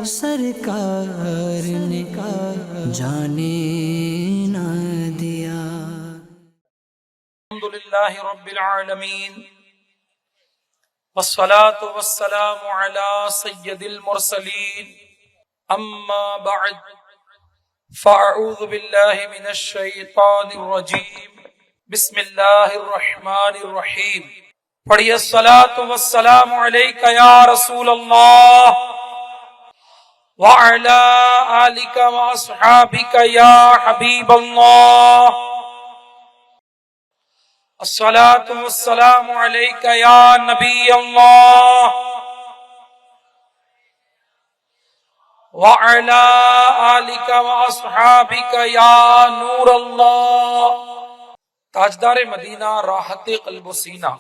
سرکار نے جانے نہ دیا۔ الحمدللہ رب العالمین والصلاة والسلام على سید المرسلین اما بعد فاعوذ باللہ من الشیطان الرجیم بسم اللہ الرحمن الرحیم۔ پڑھیے الصلاة والسلام علیک یا رسول اللہ وعلی آلک واصحابک یا حبیب اللہ۔ الصلاة والسلام علیک یا نبی اللہ وعلی آلک واصحابک یا نور اللہ۔ تاجدار مدینہ، راحت قلب و سینہ،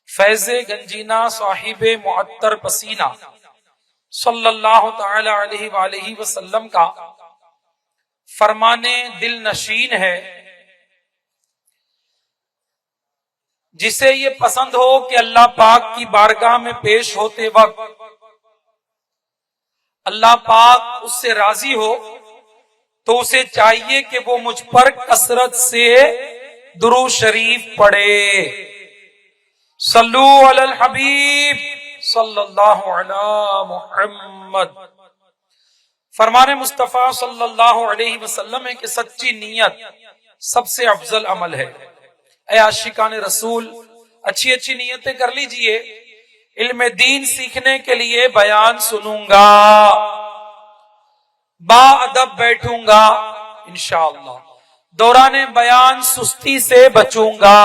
فیض گنجینہ، صاحب معطر پسینہ، صلی اللہ تعالی علیہ وآلہ وسلم کا فرمانے دل نشین ہے، جسے یہ پسند ہو کہ اللہ پاک کی بارگاہ میں پیش ہوتے وقت اللہ پاک اس سے راضی ہو تو اسے چاہیے کہ وہ مجھ پر کثرت سے درود شریف پڑھے۔ صلو علی الحبیب صلی اللہ علی محمد۔ فرمان مصطفیٰ صلی اللہ علیہ وسلم ہے کہ سچی نیت سب سے افضل عمل ہے۔ اے عاشقان رسول، اچھی اچھی نیتیں کر لیجئے۔ علم دین سیکھنے کے لیے بیان سنوں گا، با ادب بیٹھوں گا انشاءاللہ، دوران بیان سستی سے بچوں گا،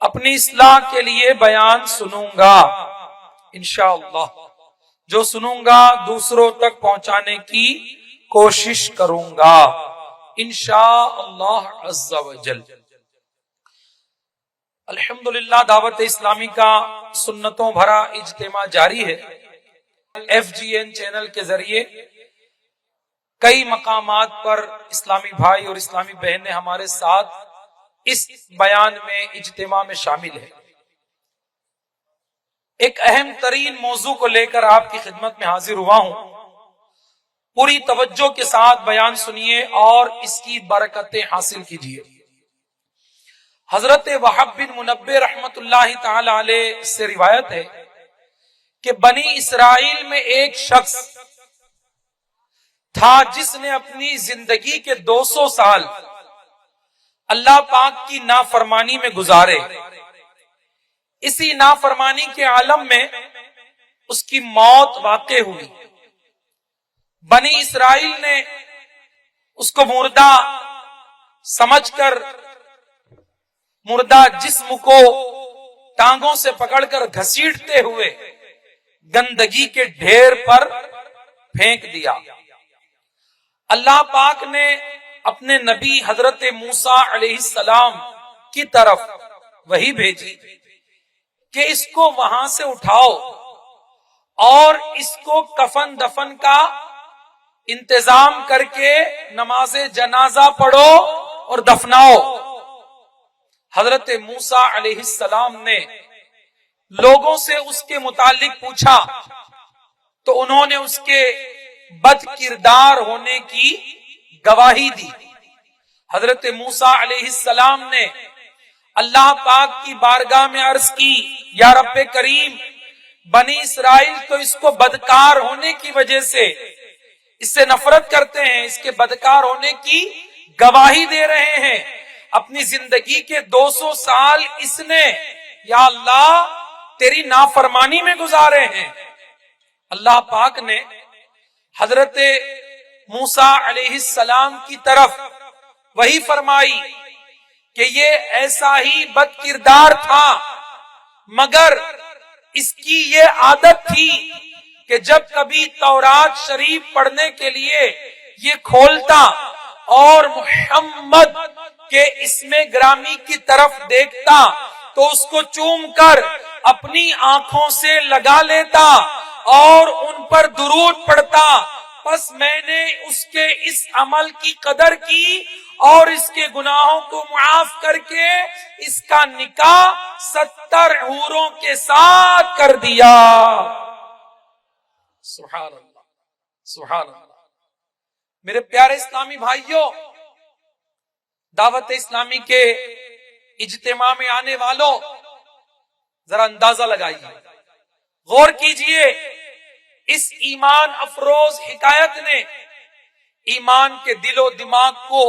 اپنی اصلاح کے لیے بیان سنوں گا انشاءاللہ، جو سنوں گا دوسروں تک پہنچانے کی کوشش کروں گا انشاءاللہ عز و جل۔ الحمدللہ دعوت اسلامی کا سنتوں بھرا اجتماع جاری ہے۔ FGN چینل کے ذریعے کئی مقامات پر اسلامی بھائی اور اسلامی بہنیں ہمارے ساتھ اس بیان میں اجتماع میں شامل ہیں۔ ایک اہم ترین موضوع کو لے کر آپ کی خدمت میں حاضر ہوا ہوں، پوری توجہ کے ساتھ بیان سنیے اور اس کی برکتیں حاصل کیجیے۔ حضرت وہب بن منبہ رحمت اللہ تعالی علیہ سے روایت ہے کہ بنی اسرائیل میں ایک شخص تھا جس نے اپنی زندگی کے 200 سال اللہ پاک کی نافرمانی میں گزارے۔ اسی نافرمانی کے عالم میں اس کی موت واقع ہوئی۔ بنی اسرائیل نے اس کو مردہ سمجھ کر مردہ جسم کو ٹانگوں سے پکڑ کر گھسیٹتے ہوئے گندگی کے ڈھیر پر پھینک دیا۔ اللہ پاک نے اپنے نبی حضرت موسیٰ علیہ السلام کی طرف وحی بھیجی کہ اس کو وہاں سے اٹھاؤ اور اس کو کفن دفن کا انتظام کر کے نماز جنازہ پڑھو اور دفناؤ۔ حضرت موسیٰ علیہ السلام نے لوگوں سے اس کے متعلق پوچھا تو انہوں نے اس کے بد کردار ہونے کی گواہی دی۔ حضرت موسیٰ علیہ السلام نے اللہ پاک کی بارگاہ میں عرض کی، یا رب کریم، بنی اسرائیل تو اس کو بدکار ہونے کی وجہ سے اس سے نفرت کرتے ہیں، اس کے بدکار ہونے کی گواہی دے رہے ہیں، اپنی زندگی کے 200 سال اس نے یا اللہ تیری نافرمانی میں گزارے ہیں۔ اللہ پاک نے حضرت موسیٰ علیہ السلام کی طرف وہی فرمائی کہ یہ ایسا ہی بد کردار تھا، مگر اس کی یہ عادت تھی کہ جب کبھی تورات شریف پڑھنے کے لیے یہ کھولتا اور محمد کے اسم گرامی کی طرف دیکھتا تو اس کو چوم کر اپنی آنکھوں سے لگا لیتا اور ان پر درود پڑھتا۔ پس میں نے اس کے اس عمل کی قدر کی اور اس کے گناہوں کو معاف کر کے اس کا نکاح 70 حوروں کے ساتھ کر دیا۔ سبحان اللہ، سبحان اللہ۔ میرے پیارے اسلامی بھائیوں، دعوت اسلامی کے اجتماع میں آنے والوں، ذرا اندازہ لگائیے، غور کیجئے، اس ایمان افروز حکایت نے ایمان کے دل و دماغ کو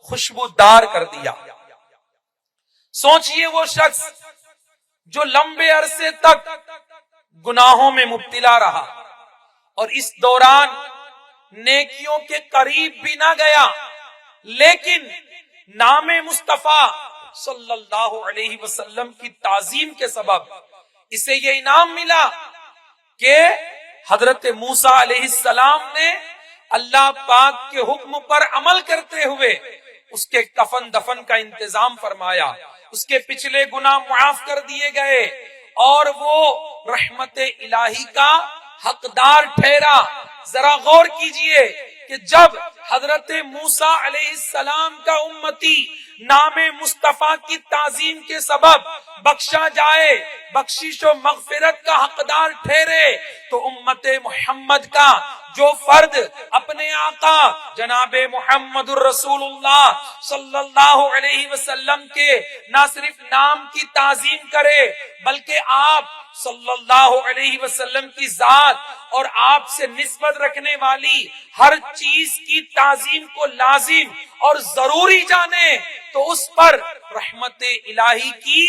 خوشبودار کر دیا۔ سوچئے وہ شخص جو لمبے عرصے تک گناہوں میں مبتلا رہا اور اس دوران نیکیوں کے قریب بھی نہ گیا، لیکن نام مصطفیٰ صلی اللہ علیہ وسلم کی تعظیم کے سبب اسے یہ انعام ملا کہ حضرت موسیٰ علیہ السلام نے اللہ پاک کے حکم پر عمل کرتے ہوئے اس کے کفن دفن کا انتظام فرمایا، اس کے پچھلے گناہ معاف کر دیے گئے اور وہ رحمت الہی کا حقدار ٹھہرا۔ ذرا غور کیجئے کہ جب حضرت موسیٰ علیہ السلام کا امتی نام مصطفیٰ کی تعظیم کے سبب بخشا جائے، بخشش و مغفرت کا حقدار ٹھہرے، تو امت محمد کا جو فرد اپنے آقا جناب محمد الرسول اللہ صلی اللہ علیہ وسلم کے نہ صرف نام کی تعظیم کرے بلکہ آپ صلی اللہ علیہ وسلم کی ذات اور آپ سے نسبت رکھنے والی ہر چیز کی تعظیم کو لازم اور ضروری جانے، تو اس پر رحمت الہی کی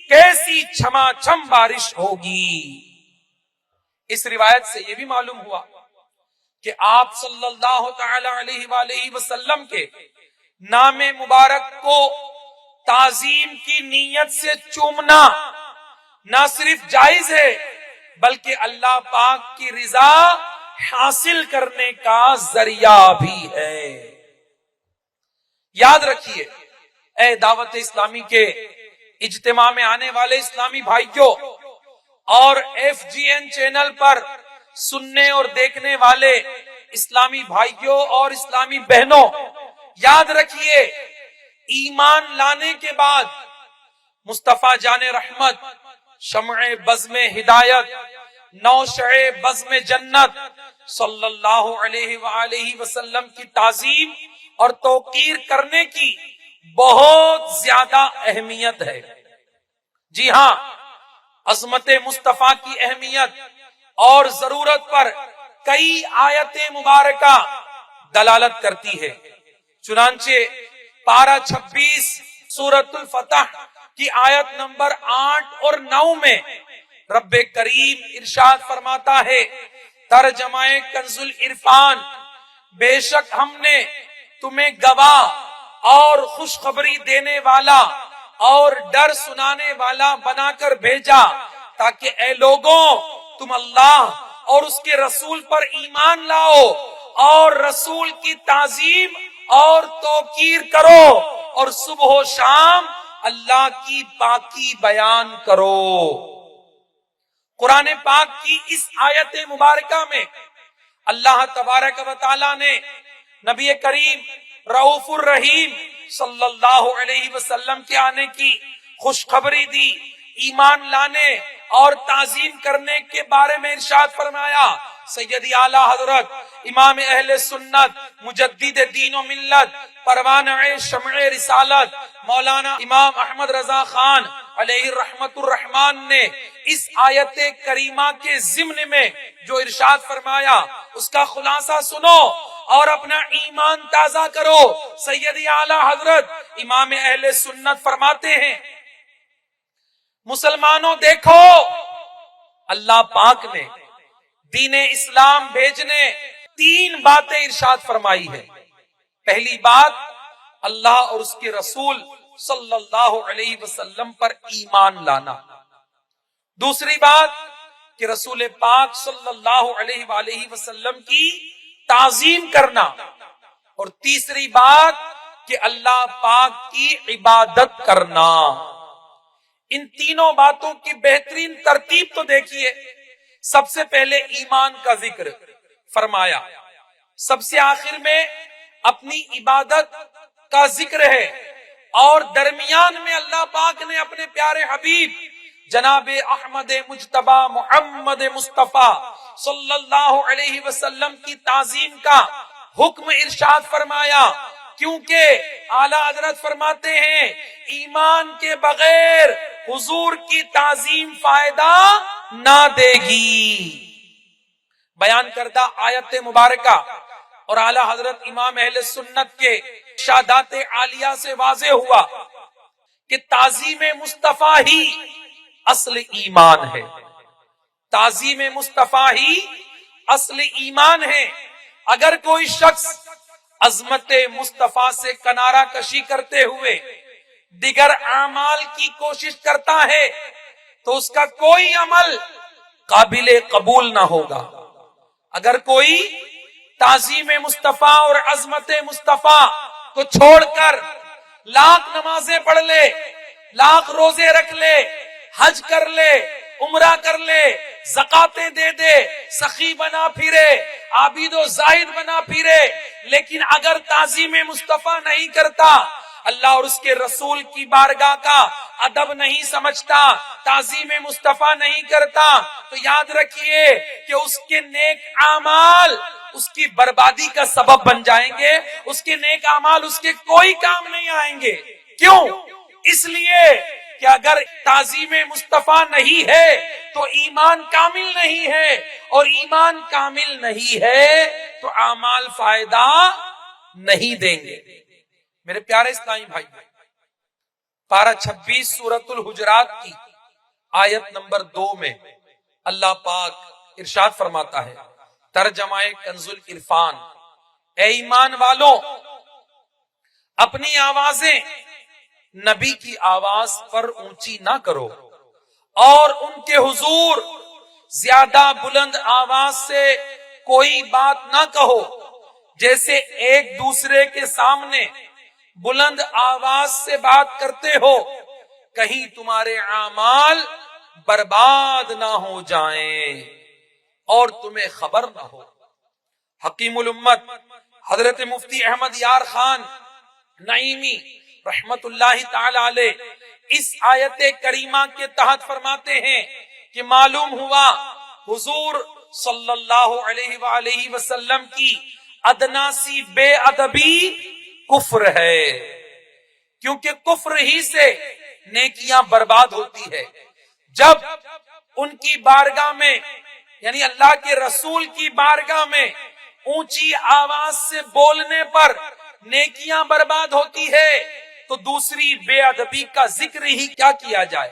کیسی چھما چھم بارش ہوگی۔ اس روایت سے یہ بھی معلوم ہوا کہ آپ صلی اللہ تعالی علیہ وآلہ وسلم کے نام مبارک کو تعظیم کی نیت سے چومنا نہ صرف جائز ہے بلکہ اللہ پاک کی رضا حاصل کرنے کا ذریعہ بھی ہے۔ یاد رکھیے اے دعوت اسلامی کے اجتماع میں آنے والے اسلامی بھائیوں اور FGN چینل پر سننے اور دیکھنے والے اسلامی بھائیوں اور اسلامی بہنوں، یاد رکھیے ایمان لانے کے بعد مصطفیٰ جان رحمت، شمع بزم ہدایت، نوشع بزم جنت صلی اللہ علیہ وآلہ وسلم کی تعظیم اور توقیر کرنے کی بہت زیادہ اہمیت ہے۔ جی ہاں، عظمت مصطفیٰ کی اہمیت اور ضرورت پر کئی آیت مبارکہ دلالت کرتی ہے۔ چنانچہ پارہ 26 سورۃ الفتح کی آیت نمبر 8 اور 9 میں رب کریم ارشاد فرماتا ہے، ترجمہ کنز العرفان، بے شک ہم نے تمہیں گواہ اور خوشخبری دینے والا اور ڈر سنانے والا بنا کر بھیجا تاکہ اے لوگوں تم اللہ اور اس کے رسول پر ایمان لاؤ اور رسول کی تعظیم اور توقیر کرو اور صبح و شام اللہ کی پاکی بیان کرو۔ قرآن پاک کی اس آیت مبارکہ میں اللہ تبارک و تعالی نے نبی کریم رؤوف الرحیم صلی اللہ علیہ وسلم کے آنے کی خوشخبری دی، ایمان لانے اور تعظیم کرنے کے بارے میں ارشاد فرمایا۔ سیدی اعلی حضرت امام اہل سنت مجدد دین و ملت پروانہ شمع رسالت مولانا امام احمد رضا خان علیہ رحمت الرحمان نے اس آیت کریمہ کے ضمن میں جو ارشاد فرمایا اس کا خلاصہ سنو اور اپنا ایمان تازہ کرو۔ سیدی اعلی حضرت امام اہل سنت فرماتے ہیں، مسلمانوں دیکھو، اللہ پاک نے دین اسلام بھیجنے 3 باتیں ارشاد فرمائی ہے۔ پہلی بات، اللہ اور اس کے رسول صلی اللہ علیہ وسلم پر ایمان لانا۔ دوسری بات کہ رسول پاک صلی اللہ علیہ وآلہ وسلم کی تعظیم کرنا، اور تیسری بات کہ اللہ پاک کی عبادت کرنا۔ ان تینوں باتوں کی بہترین ترتیب تو دیکھیے، سب سے پہلے ایمان کا ذکر فرمایا، سب سے آخر میں اپنی عبادت کا ذکر ہے، اور درمیان میں اللہ پاک نے اپنے پیارے حبیب جناب احمد مجتبی محمد مصطفیٰ صلی اللہ علیہ وسلم کی تعظیم کا حکم ارشاد فرمایا، کیونکہ اعلی حضرت فرماتے ہیں ایمان کے بغیر حضور کی تعظیم فائدہ نہ دے گی۔ بیان کردہ آیت مبارکہ اور اعلی حضرت امام اہل سنت کے ارشادات عالیہ سے واضح ہوا کہ تعظیم مصطفیٰ ہی اصل ایمان ہے، تعظیم مصطفیٰ ہی اصل ایمان ہے۔ اگر کوئی شخص عظمت مصطفیٰ سے کنارہ کشی کرتے ہوئے دیگر اعمال کی کوشش کرتا ہے تو اس کا کوئی عمل قابل قبول نہ ہوگا۔ اگر کوئی تعظیم مصطفیٰ اور عظمت مصطفیٰ کو چھوڑ کر لاکھ نمازیں پڑھ لے، لاکھ روزے رکھ لے، حج کر لے، عمرہ کر لے، زکاتیں دے دے، سخی بنا پھرے، عابد و زاہد بنا پھرے، لیکن اگر تعظیم مصطفیٰ نہیں کرتا، اللہ اور اس کے رسول کی بارگاہ کا ادب نہیں سمجھتا، تعظیم مصطفیٰ نہیں کرتا، تو یاد رکھیے کہ اس کے نیک اعمال اس کی بربادی کا سبب بن جائیں گے، اس کے نیک اعمال اس کے کوئی کام نہیں آئیں گے۔ کیوں؟ اس لیے کہ اگر تعظیم مصطفیٰ نہیں ہے تو ایمان کامل نہیں ہے، اور ایمان کامل نہیں ہے تو اعمال فائدہ نہیں دیں گے۔ میرے پیارے اسلامی بھائی، پارہ 26 سورۃ الحجرات کی آیت نمبر 2 میں اللہ پاک ارشاد فرماتا ہے، ترجمہ کنز العرفان، اے ایمان والوں اپنی آوازیں نبی کی آواز پر اونچی نہ کرو اور ان کے حضور زیادہ بلند آواز سے کوئی بات نہ کہو، جیسے ایک دوسرے کے سامنے بلند آواز سے بات کرتے ہو، کہیں تمہارے اعمال برباد نہ ہو جائیں اور تمہیں خبر نہ ہو۔ حکیم الامت حضرت مفتی احمد یار خان نعیمی رحمت اللہ تعالی علیہ اس آیت کریمہ کے تحت فرماتے ہیں کہ معلوم ہوا حضور صلی اللہ علیہ وآلہ وسلم کی ادنا سی بے ادبی کفر ہے، کیونکہ کفر ہی سے نیکیاں برباد ہوتی ہے۔ جب ان کی بارگاہ میں یعنی اللہ کے رسول کی بارگاہ میں اونچی آواز سے بولنے پر نیکیاں برباد ہوتی ہے تو دوسری بے ادبی کا ذکر ہی کیا کیا جائے۔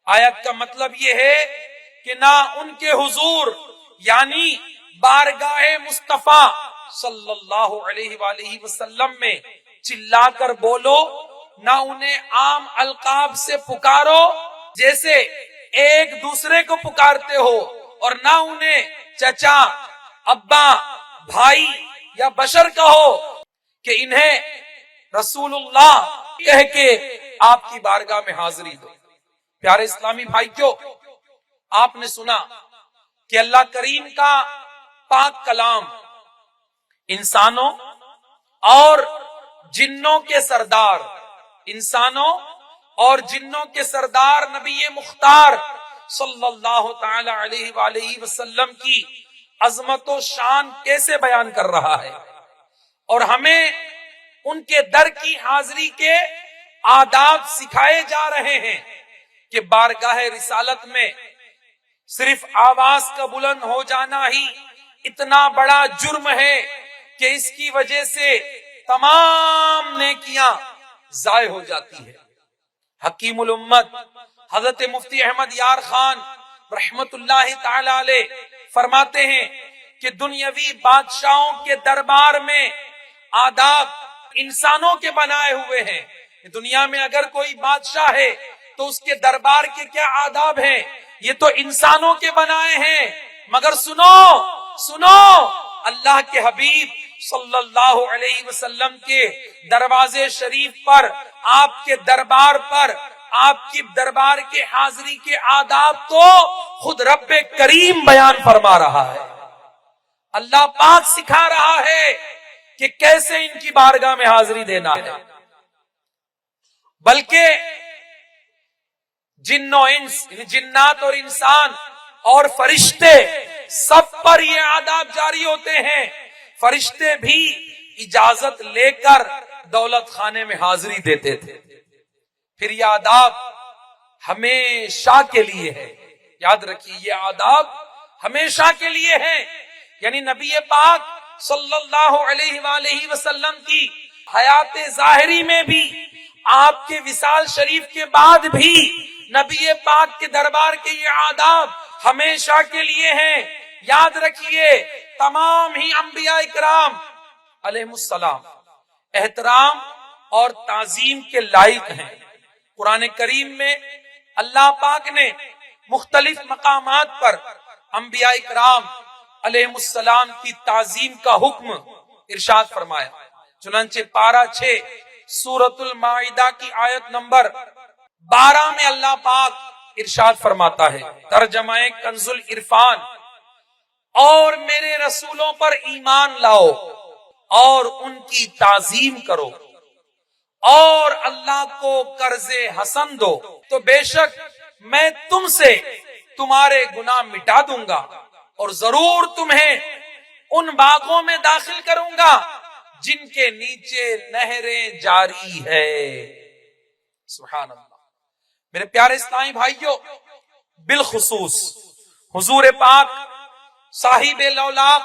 آیت کا مطلب یہ ہے کہ نہ ان کے حضور یعنی بارگاہ مصطفیٰ صلی اللہ علیہ وآلہ وسلم میں چلا کر بولو، نہ انہیں عام القاب سے پکارو جیسے ایک دوسرے کو پکارتے ہو، اور نہ انہیں چچا، ابا، بھائی یا بشر کہو کہ انہیں رسول اللہ کہہ کے آپ کی بارگاہ میں حاضری دو۔ پیارے اسلامی بھائیو، آپ نے سنا کہ اللہ کریم کا پاک کلام انسانوں اور جنوں کے سردار، انسانوں اور جنوں کے سردار نبی مختار صلی اللہ تعالی علیہ وآلہ وسلم کی عظمت و شان کیسے بیان کر رہا ہے، اور ہمیں ان کے در کی حاضری کے آداب سکھائے جا رہے ہیں کہ بارگاہ رسالت میں صرف آواز کا بلند ہو جانا ہی اتنا بڑا جرم ہے کہ اس کی وجہ سے تمام نیکیاں ضائع ہو جاتی ہے۔ حکیم الامت حضرت مفتی احمد یار خان رحمت اللہ تعالی علیہ فرماتے ہیں کہ دنیاوی بادشاہوں کے دربار میں آداب انسانوں کے بنائے ہوئے ہیں۔ دنیا میں اگر کوئی بادشاہ ہے تو اس کے دربار کے کیا آداب ہیں؟ یہ تو انسانوں کے بنائے ہیں، مگر سنو اللہ کے حبیب صلی اللہ علیہ وسلم کے دروازے شریف پر، آپ کے دربار پر، آپ کی دربار کے حاضری کے آداب تو خود رب کریم بیان فرما رہا ہے۔ اللہ پاک سکھا رہا ہے کہ کیسے ان کی بارگاہ میں حاضری دینا ہے۔ بلکہ جن و انس، جنات اور انسان اور فرشتے سب پر یہ آداب جاری ہوتے ہیں. فرشتے بھی اجازت لے کر دولت خانے میں حاضری دیتے تھے. پھر یہ آداب ہمیشہ کے لیے ہے. یاد رکھیے یہ آداب ہمیشہ کے لیے ہیں. یعنی نبی پاک صلی اللہ علیہ وآلہ وسلم کی حیات ظاہری میں بھی، آپ کے وصال شریف کے بعد بھی نبی پاک کے دربار کے یہ آداب ہمیشہ کے لیے ہیں. یاد رکھیے تمام ہی انبیاء اکرام علیہ السلام احترام اور تعظیم کے لائق ہیں. قرآن کریم میں اللہ پاک نے مختلف مقامات پر انبیاء اکرام علیہ السلام کی تعظیم کا حکم ارشاد فرمایا. چنانچہ پارہ 6 سورۃ المائدہ کی آیت نمبر 12 میں اللہ پاک ارشاد فرماتا ہے، ترجمہ کنز العرفان، اور میرے رسولوں پر ایمان لاؤ اور ان کی تعظیم کرو اور اللہ کو قرض حسن دو تو بے شک میں تم سے تمہارے گناہ مٹا دوں گا اور ضرور تمہیں ان باغوں میں داخل کروں گا جن کے نیچے نہریں جاری ہے. سبحان اللہ. میرے پیارے اسلامی بھائیوں، بالخصوص حضور پاک صاحب لولاق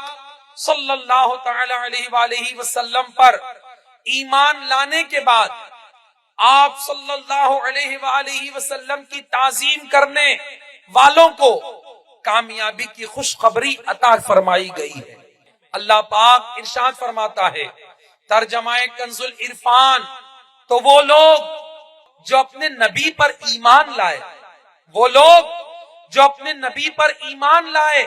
صلی اللہ تعالی علیہ وآلہ وسلم پر ایمان لانے کے بعد آپ صلی اللہ علیہ وآلہ وسلم کی تعظیم کرنے والوں کو کامیابی کی خوشخبری عطا فرمائی گئی ہے. اللہ پاک ارشاد فرماتا ہے، ترجمہ کنز العرفان، تو وہ لوگ جو اپنے نبی پر ایمان لائے، وہ لوگ جو اپنے نبی پر ایمان لائے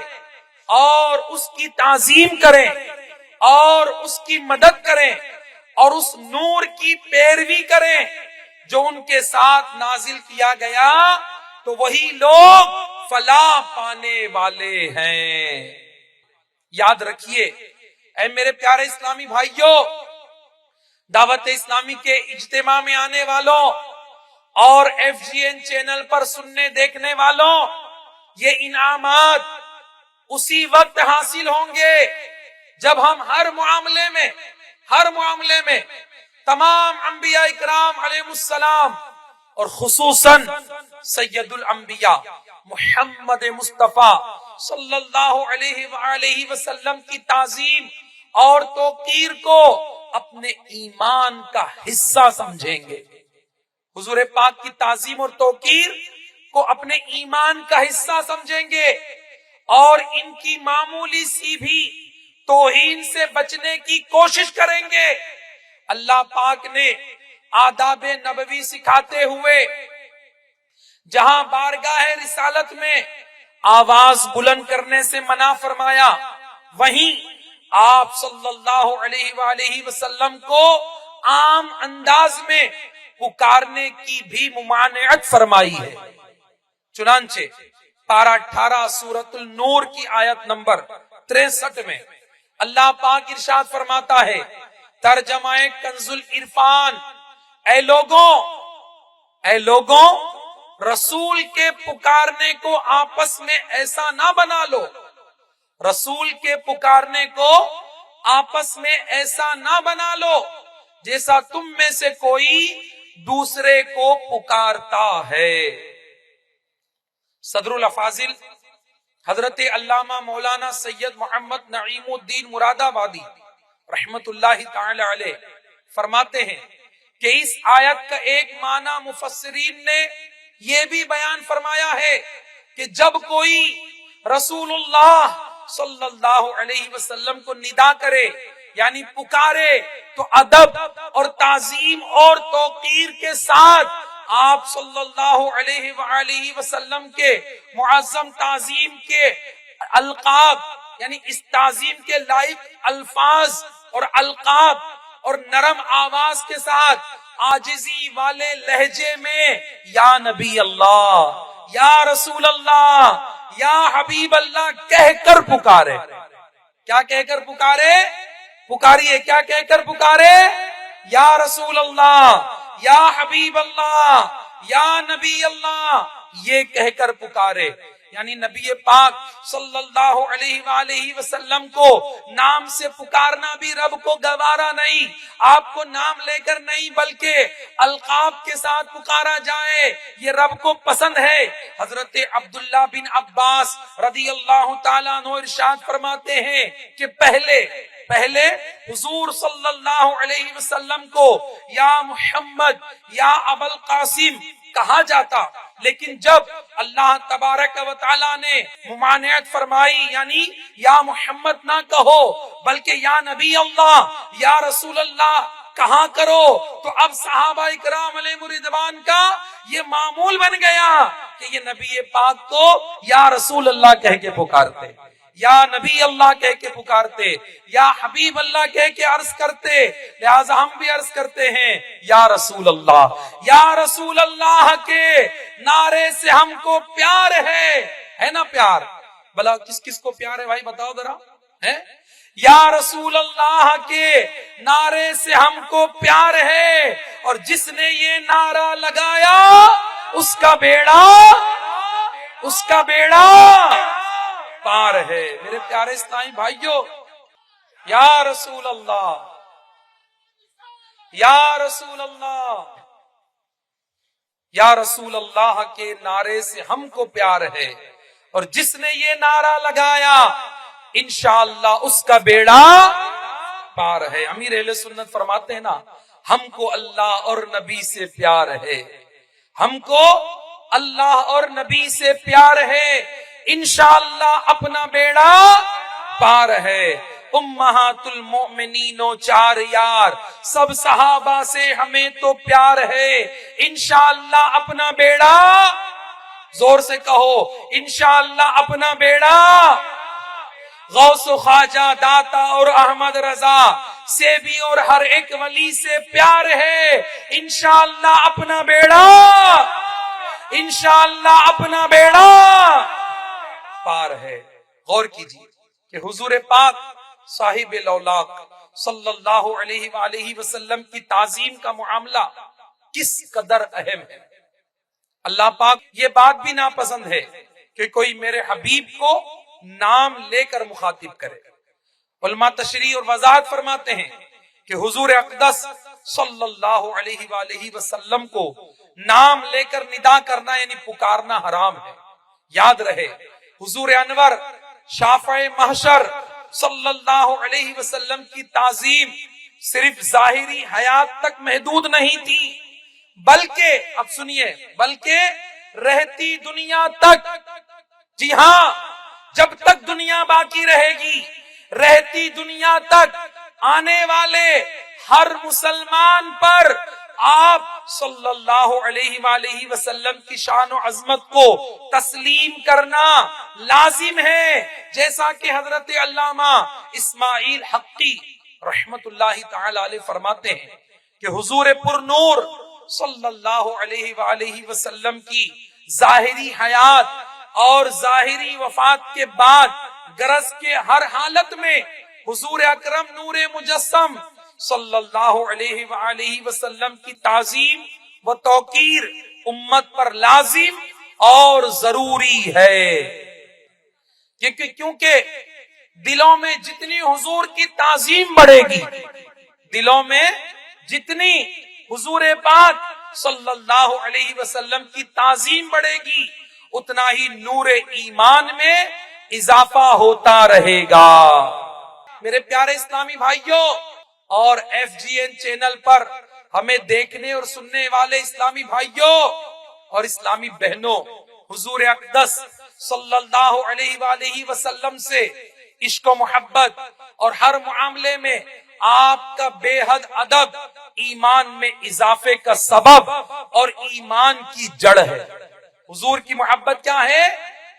اور اس کی تعظیم کریں اور اس کی مدد کریں اور اس نور کی پیروی کریں جو ان کے ساتھ نازل کیا گیا، تو وہی لوگ فلاح پانے والے ہیں. یاد رکھیے اے میرے پیارے اسلامی بھائیوں، دعوت اسلامی کے اجتماع میں آنے والوں اور FGN چینل پر سننے دیکھنے والوں، یہ انعامات اسی وقت حاصل ہوں گے جب ہم ہر معاملے میں تمام انبیاء اکرام علیہ السلام اور خصوصاً سید الانبیاء محمد مصطفیٰ صلی اللہ علیہ وآلہ وسلم کی تعظیم اور توقیر کو اپنے ایمان کا حصہ سمجھیں گے. حضور پاک کی تعظیم اور توقیر کو اپنے ایمان کا حصہ سمجھیں گے اور ان کی معمولی سی بھی توہین سے بچنے کی کوشش کریں گے. اللہ پاک نے آداب نبوی سکھاتے ہوئے جہاں بارگاہ رسالت میں آواز بلند کرنے سے منع فرمایا، وہیں آپ صلی اللہ علیہ وآلہ وسلم کو عام انداز میں پکارنے کی بھی ممانعت فرمائی ہے. چنانچہ پارہ 18 سورۃ النور کی آیت نمبر 63 میں اللہ پاک ارشاد فرماتا ہے، ترجمہ کنز العرفان، اے لوگوں رسول کے پکارنے کو آپس میں ایسا نہ بنا لو، رسول کے پکارنے کو آپس میں ایسا نہ بنا لو جیسا تم میں سے کوئی دوسرے کو پکارتا ہے. صدر الافاضل حضرت علامہ مولانا سید محمد نعیم الدین مراد آبادی رحمت اللہ تعالی علیہ فرماتے ہیں کہ اس آیت کا ایک معنی مفسرین نے یہ بھی بیان فرمایا ہے کہ جب کوئی رسول اللہ صلی اللہ علیہ وسلم کو ندا کرے یعنی پکارے تو ادب اور تعظیم اور توقیر کے ساتھ آپ صلی اللہ علیہ وآلہ وسلم کے معظم تعظیم کے القاب یعنی اس تعظیم کے لائق الفاظ اور القاب اور نرم آواز کے ساتھ عاجزی والے لہجے میں یا نبی اللہ، یا رسول اللہ، یا حبیب اللہ کہہ کر پکارے. کیا کہہ کر پکارے؟ پکاریے، کیا کہہ کر پکارے؟ یا رسول اللہ، یا حبیب اللہ، یا نبی اللہ، یہ کہہ کر پکارے. یعنی نبی پاک صلی اللہ علیہ وآلہ وسلم کو نام سے پکارنا بھی رب کو گوارا نہیں. آپ کو نام لے کر نہیں بلکہ القاب کے ساتھ پکارا جائے یہ رب کو پسند ہے. حضرت عبداللہ بن عباس رضی اللہ تعالیٰ عنہ ارشاد فرماتے ہیں کہ پہلے حضور صلی اللہ علیہ وسلم کو یا محمد یا ابو القاسم کہا جاتا، لیکن جب اللہ تبارک و تعالیٰ نے ممانعت فرمائی، یعنی یا محمد نہ کہو بلکہ یا نبی اللہ یا رسول اللہ کہاں کرو، تو اب صحابہ اکرام علیہ رضوان کا یہ معمول بن گیا کہ یہ نبی پاک کو یا رسول اللہ کہہ کے پکارتے، یا نبی اللہ کہہ کے پکارتے، یا حبیب اللہ کہہ کے عرض کرتے. لہذا ہم بھی عرض کرتے ہیں یا رسول اللہ. یا رسول اللہ کے نعرے سے ہم کو پیار ہے نا پیار؟ بلا کس کس کو پیار ہے بھائی بتاؤ ذرا. ہے یا رسول اللہ کے نعرے سے ہم کو پیار ہے، اور جس نے یہ نعرہ لگایا اس کا بیڑا پار ہے. میرے پیارے اسلامی بھائیوں، یا رسول اللہ، یا رسول اللہ، یا رسول اللہ کے نعرے سے ہم کو پیار ہے، اور جس نے یہ نعرہ لگایا انشاءاللہ اس کا بیڑا پار ہے. امیر اہل سنت فرماتے ہیں نا، ہم کو اللہ اور نبی سے پیار ہے، ہم کو اللہ اور نبی سے پیار ہے، انشاءاللہ اپنا بیڑا پار ہے. امہات المؤمنین و چار یار، سب صحابہ سے ہمیں تو پیار ہے، انشاءاللہ اپنا بیڑا، زور سے کہو انشاءاللہ اپنا بیڑا. غوث و خواجہ داتا اور احمد رضا سے بھی اور ہر ایک ولی سے پیار ہے، انشاءاللہ اپنا بیڑا، انشاءاللہ اپنا بیڑا پار ہے. غور کیجیے کہ حضور پاک صاحب لولاق صلی اللہ علیہ وآلہ وسلم کی تعظیم کا معاملہ کس قدر اہم ہے. اللہ پاک یہ بات بھی ناپسند ہے کہ کوئی میرے حبیب کو نام لے کر مخاطب کرے. علماء تشریح اور وضاحت فرماتے ہیں کہ حضور اقدس صلی اللہ علیہ وآلہ وسلم کو نام لے کر ندا کرنا یعنی پکارنا حرام ہے. یاد رہے حضور انور شافع محشر صلی اللہ علیہ وسلم کی تعظیم صرف ظاہری حیات تک محدود نہیں تھی، بلکہ اب سنیے بلکہ رہتی دنیا تک. جی ہاں، جب تک دنیا باقی رہے گی، رہتی دنیا تک آنے والے ہر مسلمان پر آپ صلی اللہ علیہ وآلہ وسلم کی شان و عظمت کو تسلیم کرنا لازم ہے. جیسا کہ حضرت علامہ اسماعیل حقی رحمت اللہ تعالی علیہ فرماتے ہیں کہ حضور پر نور صلی اللہ علیہ وآلہ وسلم کی ظاہری حیات اور ظاہری وفات کے بعد گرز کے ہر حالت میں حضور اکرم نور مجسم صلی اللہ علیہ وآلہ وسلم کی تعظیم و توقیر امت پر لازم اور ضروری ہے. کیونکہ دلوں میں جتنی حضور کی تعظیم بڑھے گی، دلوں میں جتنی حضور پاک صلی اللہ علیہ وسلم کی تعظیم بڑھے گی، اتنا ہی نور ایمان میں اضافہ ہوتا رہے گا. میرے پیارے اسلامی بھائیوں اور FGN چینل پر ہمیں دیکھنے اور سننے والے اسلامی بھائیوں اور اسلامی بہنوں، حضور اقدس صلی اللہ علیہ وآلہ وسلم سے عشق و محبت اور ہر معاملے میں آپ کا بے حد ادب ایمان میں اضافے کا سبب اور ایمان کی جڑ ہے. حضور کی محبت کیا ہے؟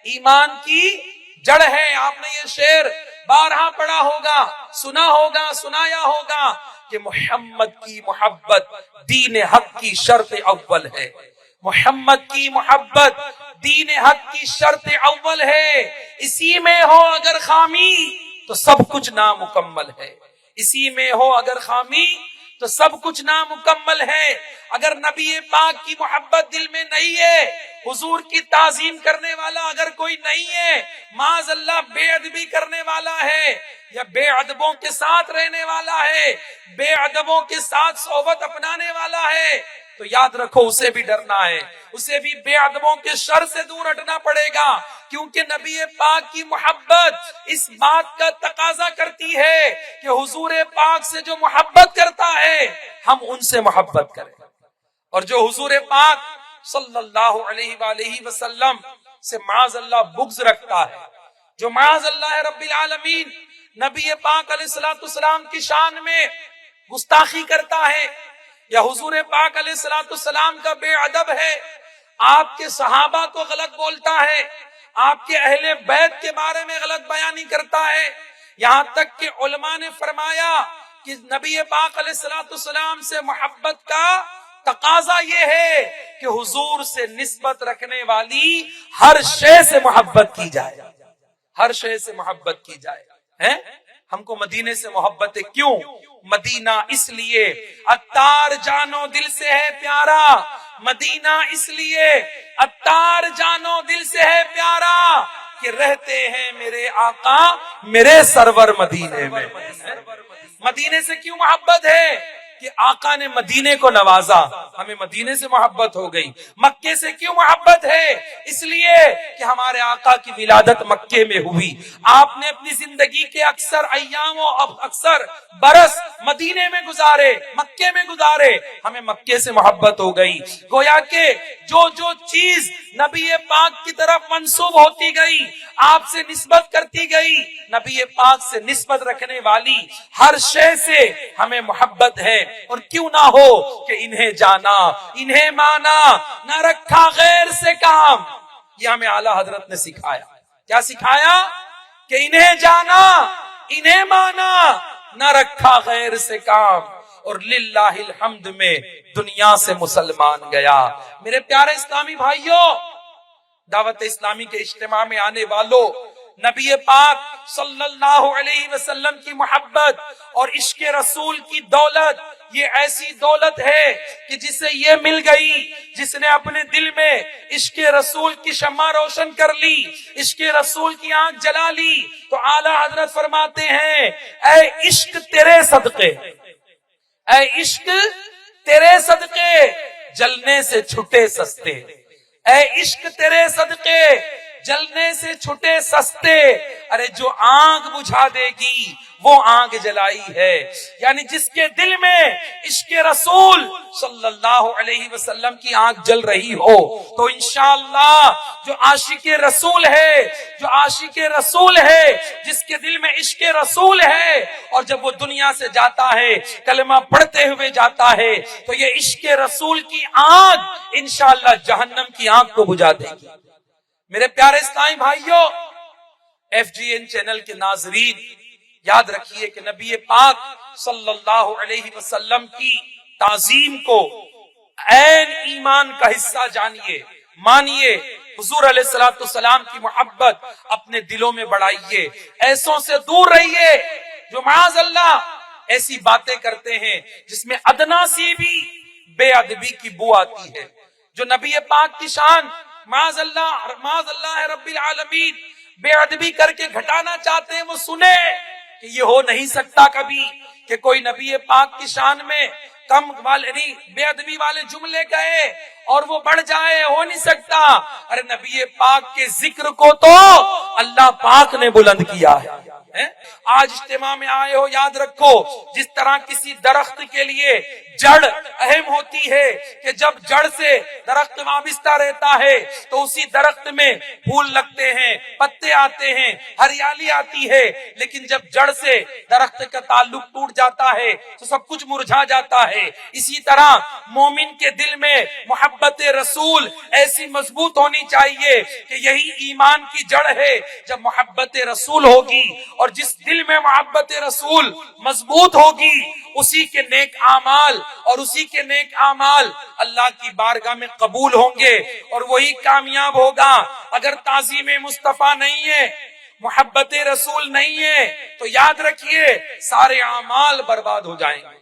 ایمان کی جڑ ہے. آپ نے یہ شعر بارہا پڑھا ہوگا، سنا ہوگا، سنایا ہوگا کہ محمد کی محبت دین حق کی شرط اول ہے. محمد کی محبت دین حق کی شرط اول ہے. اسی میں ہو اگر خامی تو سب کچھ نامکمل ہے. اسی میں ہو اگر خامی تو سب کچھ نامکمل ہے۔ اگر نبی پاک کی محبت دل میں نہیں ہے، حضور کی تعظیم کرنے والا اگر کوئی نہیں ہے، معاذ اللہ بے ادبی کرنے والا ہے یا بے ادبوں کے ساتھ رہنے والا ہے، بے ادبوں کے ساتھ صحبت اپنانے والا ہے، تو یاد رکھو اسے بھی ڈرنا ہے، اسے بھی بے ادبوں کے شر سے دور ہٹنا پڑے گا، کیونکہ نبی پاک کی محبت اس بات کا تقاضا کرتی ہے کہ حضور پاک سے جو محبت کرتا ہے ہم ان سے محبت کریں، اور جو حضور پاک صلی اللہ علیہ وآلہ وسلم سے معاذ اللہ بغض رکھتا ہے، جو معاذ اللہ رب العالمین نبی پاک علیہ الصلوۃ والسلام کی شان میں گستاخی کرتا ہے یا حضور پاک علیہ الصلوۃ والسلام کا بے ادب ہے، آپ کے صحابہ کو غلط بولتا ہے، آپ کے اہل بیت کے بارے میں غلط بیانی کرتا ہے، یہاں تک کہ علماء نے فرمایا کہ نبی پاک علیہ الصلوۃ والسلام سے محبت کا تقاضا یہ ہے کہ حضور سے نسبت رکھنے والی ہر شے سے محبت کی جائے، ہر شے سے محبت کی جائے۔ ہم کو مدینے سے محبت ہے، کیوں؟ مدینہ اس لیے عطار جانو دل سے ہے پیارا، مدینہ اس لیے عطار جانو دل سے ہے پیارا کہ رہتے ہیں میرے آقا میرے سرور مدینے میں۔ مدینے سے کیوں محبت ہے؟ کہ آقا نے مدینے کو نوازا، ہمیں مدینے سے محبت ہو گئی۔ مکے سے کیوں محبت ہے؟ اس لیے کہ ہمارے آقا کی ولادت مکے میں ہوئی، آپ نے اپنی زندگی کے اکثر ایام و اکثر برس مدینے میں گزارے، مکے میں گزارے، ہمیں مکے سے محبت ہو گئی۔ گویا کہ جو چیز نبی پاک کی طرف منسوب ہوتی گئی، آپ سے نسبت کرتی گئی، نبی پاک سے نسبت رکھنے والی ہر شے سے ہمیں محبت ہے۔ اور کیوں نہ ہو کہ انہیں جانا انہیں مانا نہ رکھا غیر سے کام، یہ ہمیں اعلیٰ حضرت نے سکھایا۔ کیا سکھایا؟ کہ انہیں جانا انہیں مانا نہ رکھا غیر سے کام، اور للہ الحمد میں دنیا سے مسلمان گیا۔ میرے پیارے اسلامی بھائیوں، دعوت اسلامی کے اجتماع میں آنے والوں، نبی پاک صلی اللہ علیہ وسلم کی محبت اور عشق رسول کی دولت، یہ ایسی دولت ہے کہ جسے یہ مل گئی، جس نے اپنے دل میں عشق رسول کی شمع روشن کر لی، عشق رسول کی آنکھ جلا لی، تو اعلیٰ حضرت فرماتے ہیں اے عشق تیرے صدقے، اے عشق تیرے صدقے جلنے سے چھٹے سستے، اے عشق تیرے صدقے جلنے سے چھٹے سستے، ارے جو آگ بجھا دے گی وہ آگ جلائی ہے۔ یعنی جس کے دل میں عشق رسول صلی اللہ علیہ وسلم کی آگ جل رہی ہو تو انشاءاللہ جو عاشق رسول ہے، جو عاشق رسول ہے، جس کے دل میں عشق رسول ہے، اور جب وہ دنیا سے جاتا ہے کلمہ پڑھتے ہوئے جاتا ہے تو یہ عشق رسول کی آگ انشاءاللہ جہنم کی آگ کو بجھا دے گی۔ میرے پیارے اسلامی بھائیوں، FGN چینل کے ناظرین، یاد رکھیے کہ نبی پاک صلی اللہ علیہ وسلم کی تعظیم کو عین ایمان کا حصہ جانیے، مانیے، حضور علیہ الصلوۃ والسلام کی محبت اپنے دلوں میں بڑھائیے، ایسوں سے دور رہیے جو معاذ اللہ ایسی باتیں کرتے ہیں جس میں ادنا سی بھی بے ادبی کی بو آتی ہے، جو نبی پاک کی شان معاذ اللہ رب العالمین بے ادبی کر کے گھٹانا چاہتے ہیں، وہ سنے کہ یہ ہو نہیں سکتا کبھی کہ کوئی نبی پاک کی شان میں کم والے بے ادبی والے جملے کہے اور وہ بڑھ جائے، ہو نہیں سکتا۔ ارے نبی پاک کے ذکر کو تو اللہ پاک نے بلند کیا ہے۔ آج اجتماع میں آئے ہو، یاد رکھو جس طرح کسی درخت کے لیے جڑ اہم ہوتی ہے کہ جب جڑ سے درخت وابستہ رہتا ہے تو اسی درخت میں پھول لگتے ہیں، پتے آتے ہیں، ہریالی آتی ہے، لیکن جب جڑ سے درخت کا تعلق ٹوٹ جاتا ہے تو سب کچھ مرجھا جاتا ہے۔ اسی طرح مومن کے دل میں محبت رسول ایسی مضبوط ہونی چاہیے کہ یہی ایمان کی جڑ ہے۔ جب محبت رسول ہوگی اور جس دل میں محبت رسول مضبوط ہوگی، اسی کے نیک اعمال اور اسی کے نیک اعمال اللہ کی بارگاہ میں قبول ہوں گے اور وہی کامیاب ہوگا۔ اگر تعظیم مصطفیٰ نہیں ہے، محبت رسول نہیں ہے، تو یاد رکھیے سارے اعمال برباد ہو جائیں گے۔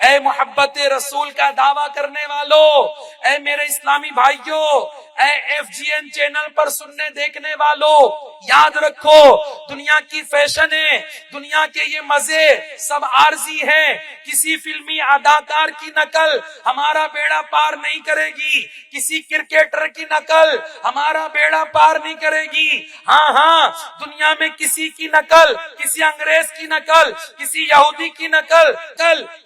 اے محبت رسول کا دعویٰ کرنے والوں، اے میرے اسلامی بھائیوں، اے FGN چینل پر سننے دیکھنے والوں، یاد رکھو دنیا کی فیشنیں، دنیا کے یہ مزے سب عارضی ہیں. کسی فلمی اداکار کی نقل ہمارا بیڑا پار نہیں کرے گی، کسی کرکٹر کی نقل ہمارا بیڑا پار نہیں کرے گی. ہاں دنیا میں کسی کی نقل، کسی انگریز کی نقل، کسی یہودی کی نقل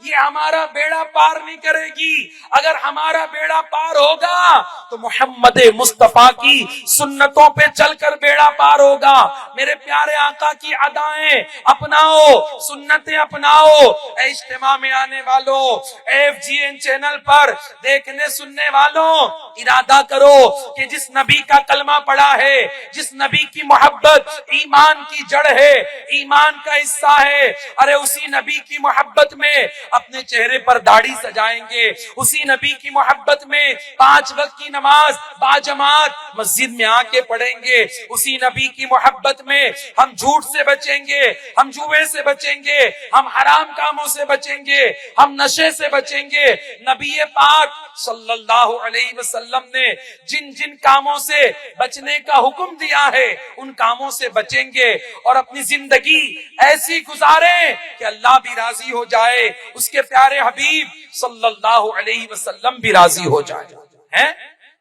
یہ ہمارا بیڑا پار نہیں کرے گی. اگر ہمارا بیڑا پار ہوگا تو محمد مصطفیٰ کی سنتوں پہ چل کر بیڑا پار ہوگا. میرے پیارے آقا کی ادائیں اپناؤ، سنتیں اپناؤ. اے اجتماع میں آنے والوں، FGN چینل پر دیکھنے سننے والوں، ارادہ کرو کہ جس نبی کا کلمہ پڑا ہے، جس نبی کی محبت ایمان کی جڑ ہے، ایمان کا حصہ ہے، ارے اسی نبی کی محبت میں اپنے چہرے پر داڑھی سجائیں گے، اسی نبی کی محبت میں 5 وقت کی نماز باجماعت مسجد میں آ کے پڑھیں گے، اسی نبی کی محبت میں ہم جھوٹ سے بچیں گے، ہم جوے سے بچیں گے، ہم حرام کاموں سے بچیں گے، ہم نشے سے بچیں گے. نبی پاک صلی اللہ علیہ وسلم نے جن جن کاموں سے بچنے کا حکم دیا ہے ان کاموں سے بچیں گے اور اپنی زندگی ایسی گزاریں کہ اللہ بھی راضی ہو جائے، اس کے پیارے حبیب صلی اللہ علیہ وسلم بھی راضی ہو جائے.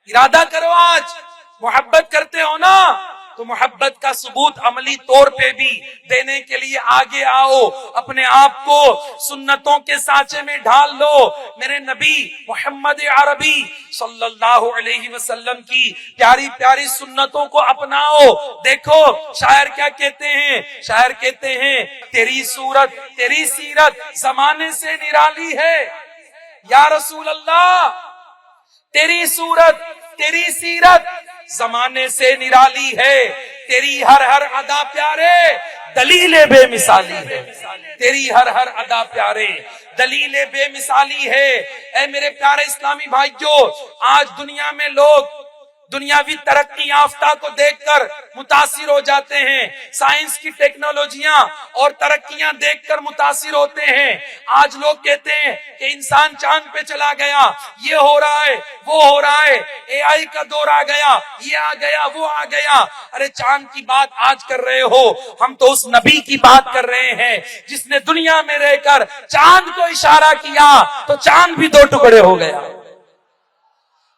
ارادہ کرو، آج محبت کرتے ہو نا تو محبت کا ثبوت عملی طور پہ بھی دینے کے لیے آگے آؤ، اپنے آپ کو سنتوں کے سانچے میں ڈھال لو. میرے نبی محمد عربی صلی اللہ علیہ وسلم کی پیاری پیاری سنتوں کو اپناؤ. دیکھو شاعر کیا کہتے ہیں، شاعر کہتے ہیں تیری صورت تیری سیرت زمانے سے نرالی ہے. یا رسول اللہ، تیری صورت تیری سیرت زمانے سے نرالی ہے، تیری ہر ہر ادا پیارے دلیل بے مثالی ہے، تیری ہر ہر ادا پیارے دلیل بے مثالی ہے. اے میرے پیارے اسلامی بھائیوں، آج دنیا میں لوگ دنیاوی ترقی یافتہ کو دیکھ کر متاثر ہو جاتے ہیں، سائنس کی ٹیکنالوجیاں اور ترقیاں دیکھ کر متاثر ہوتے ہیں. آج لوگ کہتے ہیں کہ انسان چاند پہ چلا گیا، یہ ہو رہا ہے وہ ہو رہا ہے، AI کا دور آ گیا، یہ آ گیا وہ آ گیا. ارے چاند کی بات آج کر رہے ہو، ہم تو اس نبی کی بات کر رہے ہیں جس نے دنیا میں رہ کر چاند کو اشارہ کیا تو چاند بھی 2 ٹکڑے ہو گیا.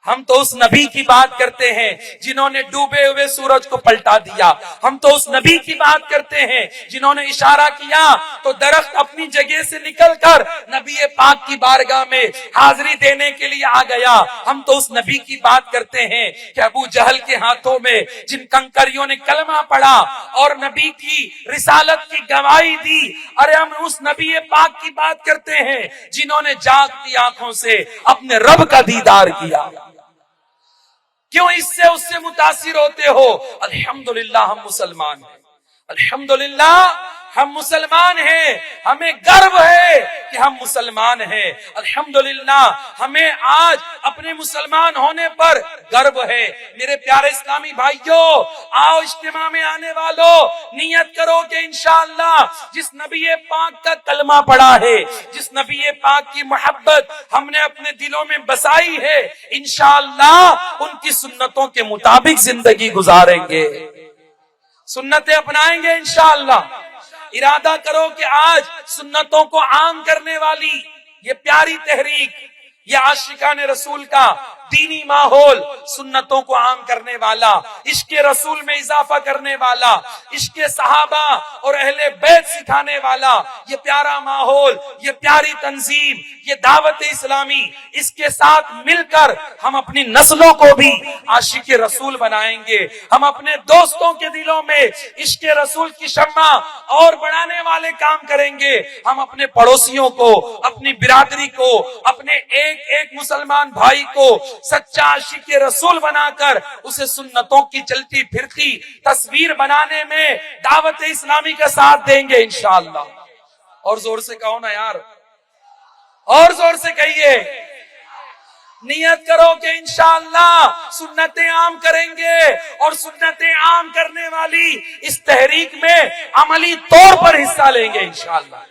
ہم تو اس نبی کی بات کرتے ہیں جنہوں نے ڈوبے ہوئے سورج کو پلٹا دیا. ہم تو اس نبی کی بات کرتے ہیں جنہوں نے اشارہ کیا تو درخت اپنی جگہ سے نکل کر نبی پاک کی بارگاہ میں حاضری دینے کے لیے آ گیا. ہم تو اس نبی کی بات کرتے ہیں کہ ابو جہل کے ہاتھوں میں جن کنکریوں نے کلمہ پڑھا اور نبی کی رسالت کی گواہی دی، ارے ہم اس نبی پاک کی بات کرتے ہیں جنہوں نے جاگتی آنکھوں سے اپنے رب کا دیدار کیا. کیوں اس سے متاثر ہوتے ہو؟ الحمدللہ ہم مسلمان ہیں، الحمدللہ ہم مسلمان ہیں، ہمیں گرو ہے کہ ہم مسلمان ہیں. الحمدللہ ہمیں آج اپنے مسلمان ہونے پر گرو ہے. میرے پیارے اسلامی بھائیوں، آؤ اجتماع میں آنے والوں، نیت کرو کہ انشاءاللہ جس نبی پاک کا کلمہ پڑا ہے، جس نبی پاک کی محبت ہم نے اپنے دلوں میں بسائی ہے، انشاءاللہ ان کی سنتوں کے مطابق زندگی گزاریں گے، سنتیں اپنائیں گے انشاءاللہ. ارادہ کرو کہ آج سنتوں کو عام کرنے والی یہ پیاری تحریک، یہ عاشقان رسول کا دینی ماحول، سنتوں کو عام کرنے والا، عشق رسول میں اضافہ کرنے والا، عشق صحابہ اور اہل بیت سکھانے والا یہ پیارا ماحول، یہ پیاری تنظیم، یہ دعوت اسلامی، اس کے ساتھ مل کر ہم اپنی نسلوں کو بھی عاشق رسول بنائیں گے. ہم اپنے دوستوں کے دلوں میں عشق رسول کی شمع اور بڑھانے والے کام کریں گے. ہم اپنے پڑوسیوں کو، اپنی برادری کو، اپنے ایک ایک مسلمان بھائی کو سچا عاشق رسول بنا کر اسے سنتوں کی چلتی پھرتی تصویر بنانے میں دعوت اسلامی کا ساتھ دیں گے انشاءاللہ. اور زور سے کہو نا یار، اور زور سے کہیے. نیت کرو کہ انشاءاللہ سنتیں عام کریں گے اور سنتیں عام کرنے والی اس تحریک میں عملی طور پر حصہ لیں گے انشاءاللہ.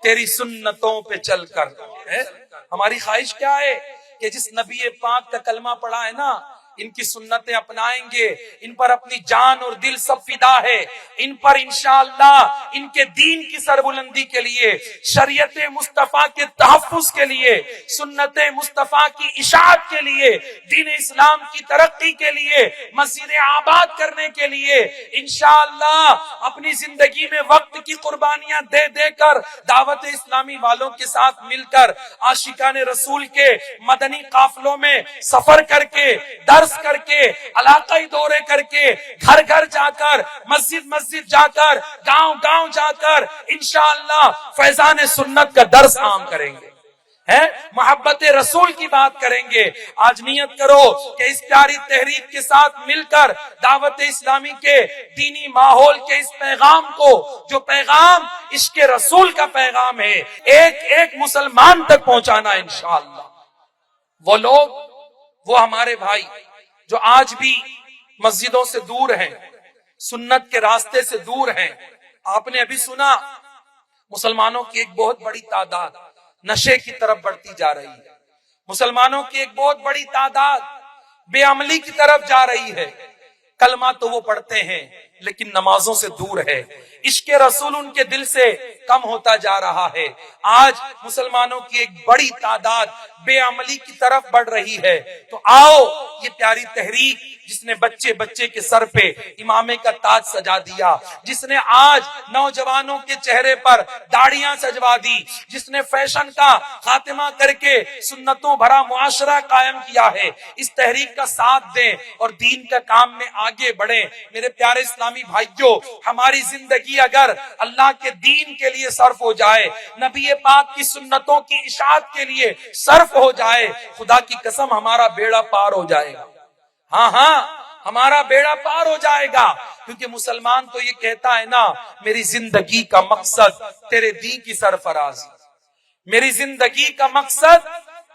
تیری سنتوں پہ چل کر. ہماری خواہش کیا ہے کہ جس نبی پاک کا کلمہ پڑھا ہے نا، ان کی سنتیں اپنائیں گے، ان پر اپنی جان اور دل سب فدا ہے. ان پر انشاءاللہ ان کے دین کی سربلندی کے لیے، شریعت مصطفیٰ کے تحفظ کے لیے، سنت مصطفیٰ کی اشاعت کے لیے، دین اسلام کی ترقی کے لیے، مسجد آباد کرنے کے لیے انشاءاللہ اپنی زندگی میں وقت کی قربانیاں دے دے کر دعوت اسلامی والوں کے ساتھ مل کر عاشقان رسول کے مدنی قافلوں میں سفر کر کے، درس کر کے، علاقائی دورے کر کے، گھر گھر جا کر، مسجد مسجد جا کر، گاؤں گاؤں جا کر انشاءاللہ فیضان سنت کا درس عام کریں گے، محبت رسول کی بات کریں گے. آج نیت کرو کہ اس پیاری تحریک کے ساتھ مل کر دعوت اسلامی کے دینی ماحول کے اس پیغام کو، جو پیغام عشق رسول کا پیغام ہے، ایک ایک مسلمان تک پہنچانا انشاءاللہ. وہ لوگ، وہ ہمارے بھائی جو آج بھی مسجدوں سے دور ہیں، سنت کے راستے سے دور ہیں. آپ نے ابھی سنا مسلمانوں کی ایک بہت بڑی تعداد نشے کی طرف بڑھتی جا رہی ہے، مسلمانوں کی ایک بہت بڑی تعداد بے عملی کی طرف جا رہی ہے. کلمہ تو وہ پڑھتے ہیں لیکن نمازوں سے دور ہے. عشق رسول ان کے دل سے کم ہوتا جا رہا ہے. آج مسلمانوں کی ایک بڑی تعداد بے عملی کی طرف بڑھ رہی ہے. تو آؤ یہ پیاری تحریک جس نے بچے بچے کے سر پہ امامے کا تاج سجا دیا، جس نے آج نوجوانوں کے چہرے پر داڑیاں سجوا دی، جس نے فیشن کا خاتمہ کر کے سنتوں بھرا معاشرہ قائم کیا ہے، اس تحریک کا ساتھ دیں اور دین کا کام میں آگے بڑھیں. میرے پیارے اسلامی بھائیوں، ہماری زندگی اگر اللہ کے دین کے لیے صرف ہو جائے، نبی پاک کی سنتوں کی اشاعت کے لیے صرف ہو جائے، خدا کی قسم ہمارا بیڑا پار ہو جائے گا. ہاں ہمارا بیڑا پار ہو جائے گا. کیونکہ مسلمان تو یہ کہتا ہے نا، میری زندگی کا مقصد تیرے دین کی سرفرازی، میری زندگی کا مقصد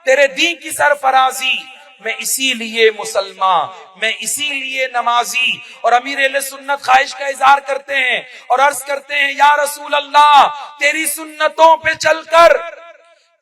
تیرے دین کی سرفرازی. میں اسی لیے مسلمان، میں اسی لیے نمازی. اور امیر اہل سنت خواہش کا اظہار کرتے ہیں اور عرض کرتے ہیں، یا رسول اللہ، تیری سنتوں پہ چل کر،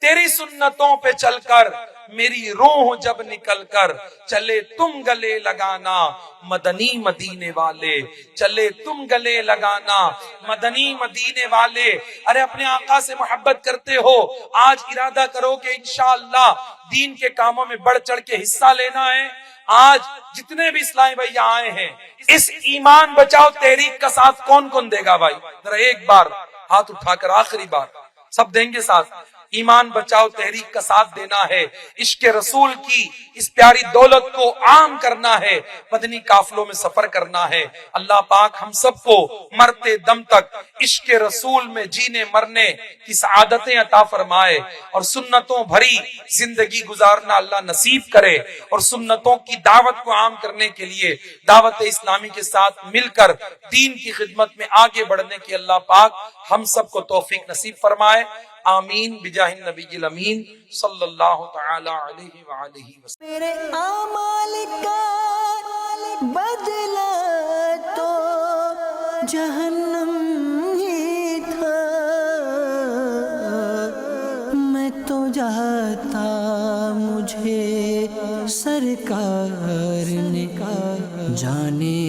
تیری سنتوں پہ چل کر میری روح جب نکل کر چلے تم گلے لگانا مدنی مدینے والے، چلے تم گلے لگانا مدنی مدینے والے. ارے اپنے آقا سے محبت کرتے ہو، آج ارادہ کرو کہ انشاءاللہ دین کے کاموں میں بڑھ چڑھ کے حصہ لینا ہے. آج جتنے بھی اسلامی بھائی آئے ہیں، اس ایمان بچاؤ تحریک کا ساتھ کون کون دے گا بھائی؟ ذرا ایک بار ہاتھ اٹھا کر، آخری بار سب دیں گے ساتھ. ایمان بچاؤ تحریک کا ساتھ دینا ہے، عشق رسول کی اس پیاری دولت کو عام کرنا ہے، مدنی قافلوں میں سفر کرنا ہے. اللہ پاک ہم سب کو مرتے دم تک عشق رسول میں جینے مرنے کی سعادتیں عطا فرمائے اور سنتوں بھری زندگی گزارنا اللہ نصیب کرے. اور سنتوں کی دعوت کو عام کرنے کے لیے دعوت اسلامی کے ساتھ مل کر دین کی خدمت میں آگے بڑھنے کی اللہ پاک ہم سب کو توفیق نصیب فرمائے. آمین بجاہ النبی الامین صلی اللہ تعالی علیہ وآلہ وسلم. میرے اعمال کا بدلہ تو جہنم ہی تھا، میں تو جاتا مجھے سرکار نے کہا جانے